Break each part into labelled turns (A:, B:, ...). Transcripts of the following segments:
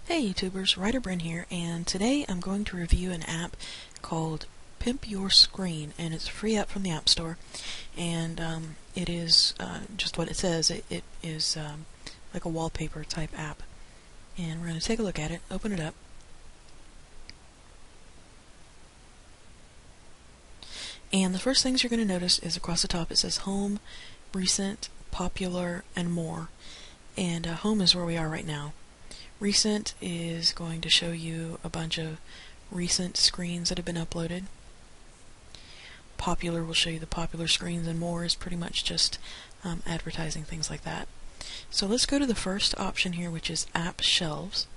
A: Hey YouTubers, Writer Bryn here, and today I'm going to review an app called Pimp Your Screen, and it's a free app from the App Store, and it is just what it says. It is like a wallpaper type app, and we're going to take a look at it, open it up, and the first things you're going to notice is across the top it says Home, Recent, Popular, and More, and Home is where we are right now. Recent is going to show you a bunch of recent screens that have been uploaded. Popular will show you the popular screens, and More is pretty much just advertising, things like that. So let's go to the first option here, which is App Shelves,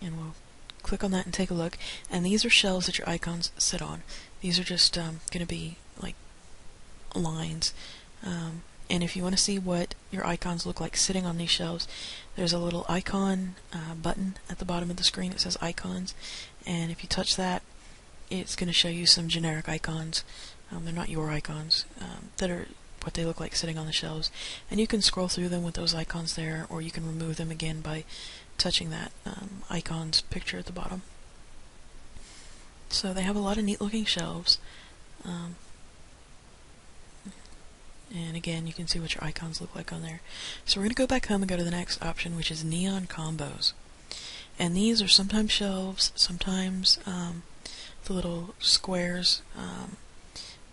A: and we'll click on that and take a look. And these are shelves that your icons sit on. These are just going to be like lines. And if you want to see what your icons look like sitting on these shelves, there's a little icon button at the bottom of the screen that says Icons, and if you touch that, it's going to show you some generic icons. They're not your icons, that are what they look like sitting on the shelves, and you can scroll through them with those icons there, or you can remove them again by touching that icon's picture at the bottom. So they have a lot of neat looking shelves. And again, you can see what your icons look like on there. So we're going to go back home and go to the next option, which is Neon Combos. And these are sometimes shelves, sometimes the little squares,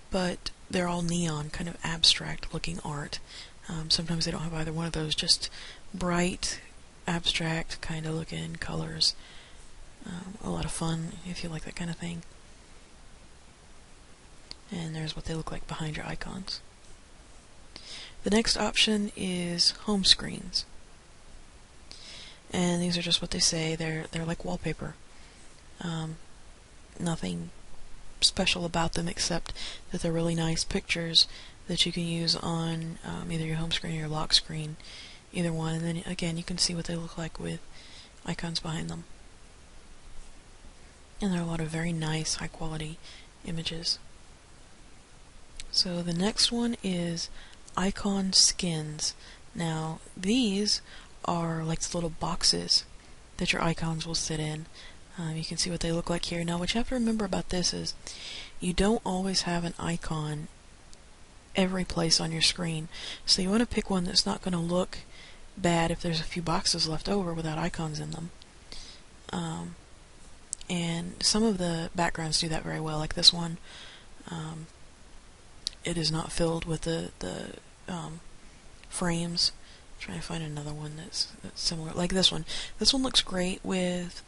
A: but they're all neon, kind of abstract looking art. Sometimes they don't have either one of those, just bright, abstract kind of looking colors. A lot of fun if you like that kind of thing. And there's what they look like behind your icons. The next option is home screens, and these are just what they say. They're like wallpaper. Nothing special about them except that they're really nice pictures that you can use on either your home screen or your lock screen, either one. And then again, you can see what they look like with icons behind them. And there are a lot of very nice, high quality images. So the next one is Icon Skins. Now these are like the little boxes that your icons will sit in. You can see what they look like here. Now what you have to remember about this is you don't always have an icon every place on your screen. So you want to pick one that's not going to look bad if there's a few boxes left over without icons in them. And some of the backgrounds do that very well, like this one. It is not filled with the frames. I'm trying to find another one that's similar, like this one. This one looks great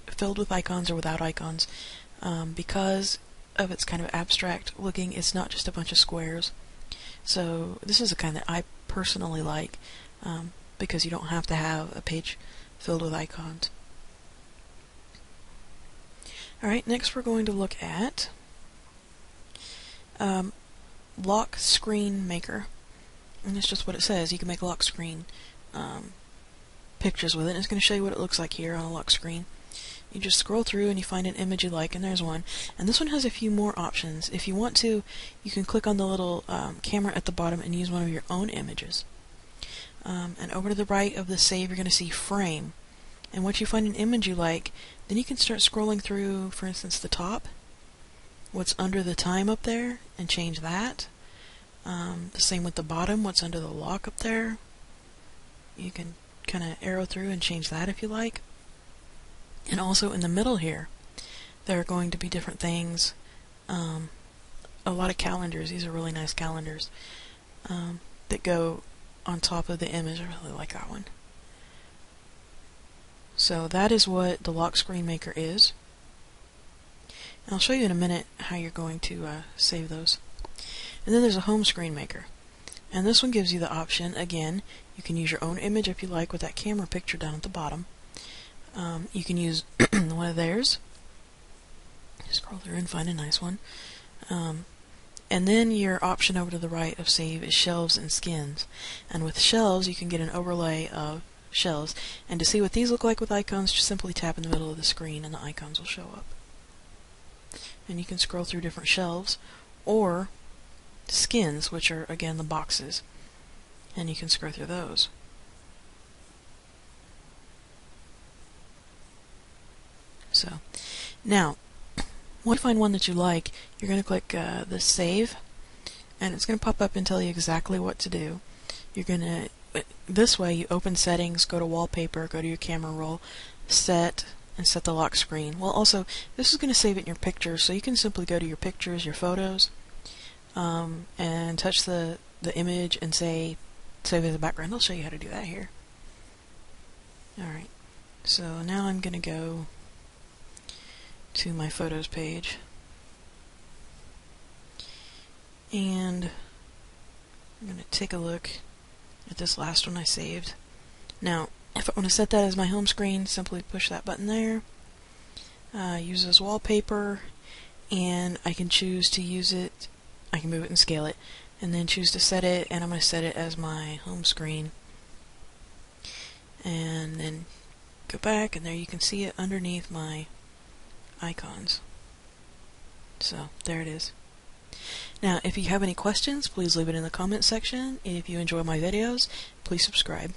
A: filled with icons or without icons, because of its kind of abstract looking. It's not just a bunch of squares. So this is the kind that I personally like, because you don't have to have a page filled with icons. Alright, next we're going to look at Lockscreen Maker. And it's just what it says. You can make lock screen pictures with it. And it's going to show you what it looks like here on a lock screen. You just scroll through and you find an image you like, and there's one. And this one has a few more options. If you want to, you can click on the little camera at the bottom and use one of your own images. And over to the right of the save, you're going to see Frame. And once you find an image you like, then you can start scrolling through, for instance, the top, what's under the time up there, and change that. The same with the bottom, what's under the lock up there. You can kind of arrow through and change that if you like. And also in the middle here, there are going to be different things. A lot of calendars. These are really nice calendars that go on top of the image. I really like that one. So that is what the Lockscreen Maker is. And I'll show you in a minute how you're going to save those. And then there's a Home Screen Maker. And this one gives you the option, again, you can use your own image if you like with that camera picture down at the bottom. You can use one of theirs. Scroll through and find a nice one. And then your option over to the right of Save is Shelves and Skins. And with shelves, you can get an overlay of shelves. And to see what these look like with icons, just simply tap in the middle of the screen and the icons will show up. And you can scroll through different shelves, or skins, which are again the boxes, and you can scroll through those. So, now, once you find one that you like, you're going to click the Save, and it's going to pop up and tell you exactly what to do. You're going to, this way, you open Settings, go to Wallpaper, go to your camera roll, Set, and set the lock screen. Well, also, this is going to save it in your pictures, so you can simply go to your pictures, your photos, and touch the image and say save as a background. I'll show you how to do that here. Alright, so now I'm going to go to my photos page, and I'm going to take a look at this last one I saved. Now, if I want to set that as my home screen, simply push that button there, use as wallpaper, and I can choose to use it, I can move it and scale it, and then choose to set it, and I'm going to set it as my home screen. And then go back, and there you can see it underneath my icons. So, there it is. Now, if you have any questions, please leave it in the comments section. If you enjoy my videos, please subscribe.